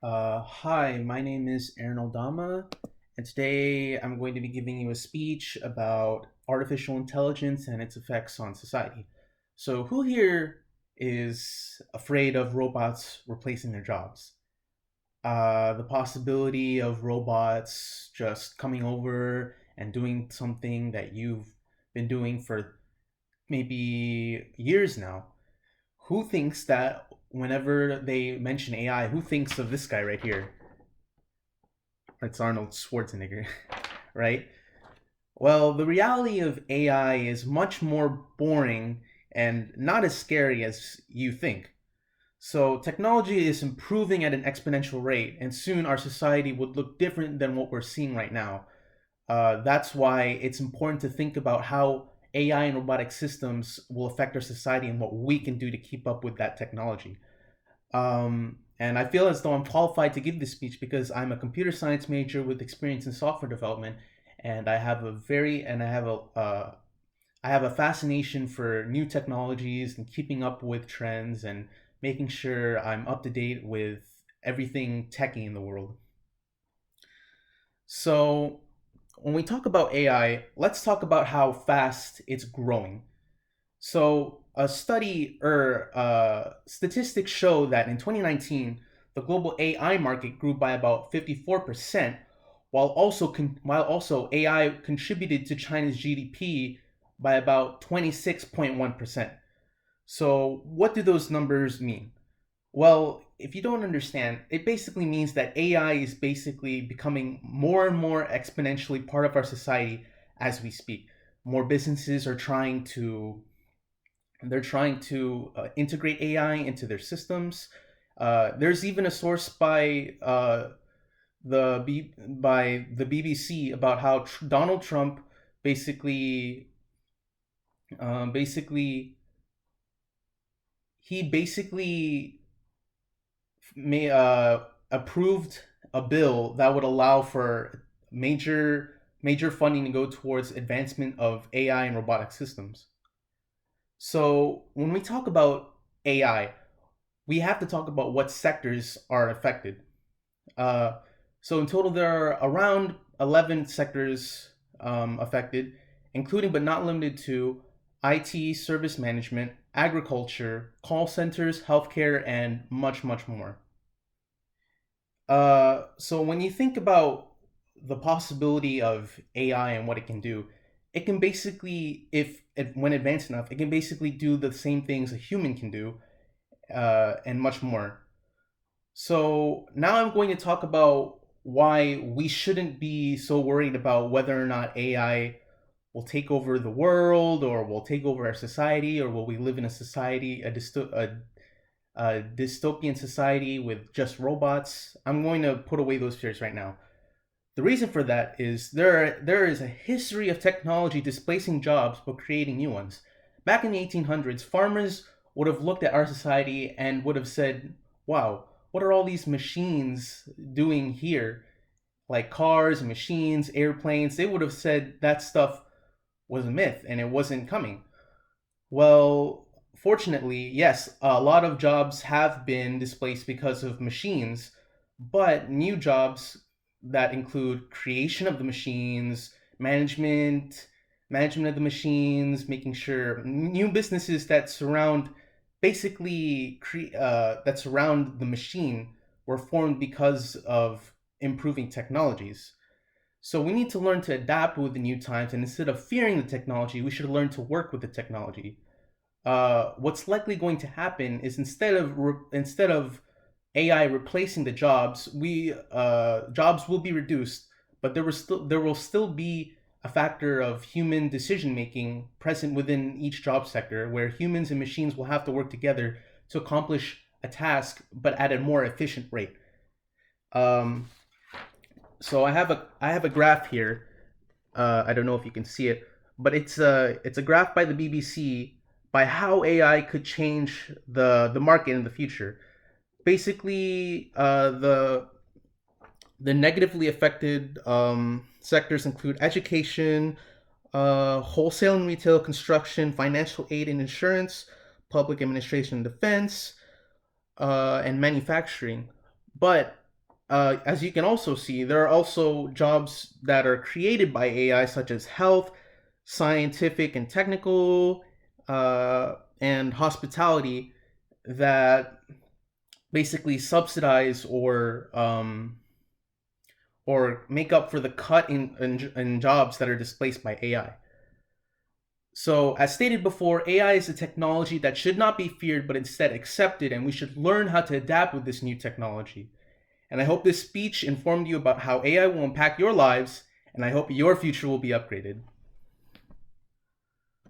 Hi, my name is Aaron Aldama, and today I'm going to be giving you a speech about artificial intelligence and its effects on society. So, who here is afraid of robots replacing their jobs? The possibility of robots just coming over and doing something that you've been doing for maybe years now. Who thinks that whenever they mention AI, who thinks of this guy right here? It's Arnold Schwarzenegger, right? Well, the reality of AI is much more boring and not as scary as you think. So, technology is improving at an exponential rate, and soon our society would look different than what we're seeing right now. That's why it's important to think about how AI and robotic systems will affect our society and what we can do to keep up with that technology. And I feel as though I'm qualified to give this speech because I'm a computer science major with experience in software development, and I have a fascination for new technologies and keeping up with trends and making sure I'm up to date with everything techy in the world. So when we talk about AI, let's talk about how fast it's growing. So a study or statistics show that in 2019, the global AI market grew by about 54%, while also AI contributed to China's GDP by about 26.1%. So what do those numbers mean? Well, if you don't understand, it basically means that AI is basically becoming more and more exponentially part of our society as we speak. More businesses are trying to integrate AI into their systems. There's even a source by the BBC about how Donald Trump basically basically he basically may approved a bill that would allow for major funding to go towards advancement of AI and robotic systems. So when we talk about AI, we have to talk about what sectors are affected. Uh, so in total, there are around 11 sectors affected, including but not limited to IT, service management, agriculture, call centers, healthcare, and much, much more. So when you think about the possibility of AI and what it can do, it can basically, if when advanced enough, it can basically do the same things a human can do, and much more. So now I'm going to talk about why we shouldn't be so worried about whether or not AI will take over the world or will take over our society or will we live in a society, a dystopian society with just robots. I'm going to put away those fears right now. The reason for that is there is a history of technology displacing jobs but creating new ones. Back in the 1800s, farmers would have looked at our society and would have said, "Wow, what are all these machines doing here? Like cars, machines, airplanes." They would have said that stuff was a myth and it wasn't coming. Well, fortunately, yes, a lot of jobs have been displaced because of machines, but new jobs that include creation of the machines, management of the machines, making sure new businesses that that surround the machine were formed because of improving technologies. So we need to learn to adapt with the new times, and instead of fearing the technology, we should learn to work with the technology. What's likely going to happen is instead of AI replacing the jobs, we jobs will be reduced, but there will still be a factor of human decision making present within each job sector, where humans and machines will have to work together to accomplish a task, but at a more efficient rate. Um, so I have a graph here. I don't know if you can see it, but it's a graph by the BBC by how AI could change the market in the future. Basically, the negatively affected sectors include education, wholesale and retail, construction, financial aid and insurance, public administration and defense, and manufacturing. But as you can also see, there are also jobs that are created by AI, such as health, scientific and technical, and hospitality, that basically subsidize or make up for the cut in jobs that are displaced by AI. So, as stated before, AI is a technology that should not be feared, but instead accepted, and we should learn how to adapt with this new technology. And I hope this speech informed you about how AI will impact your lives, and I hope your future will be upgraded.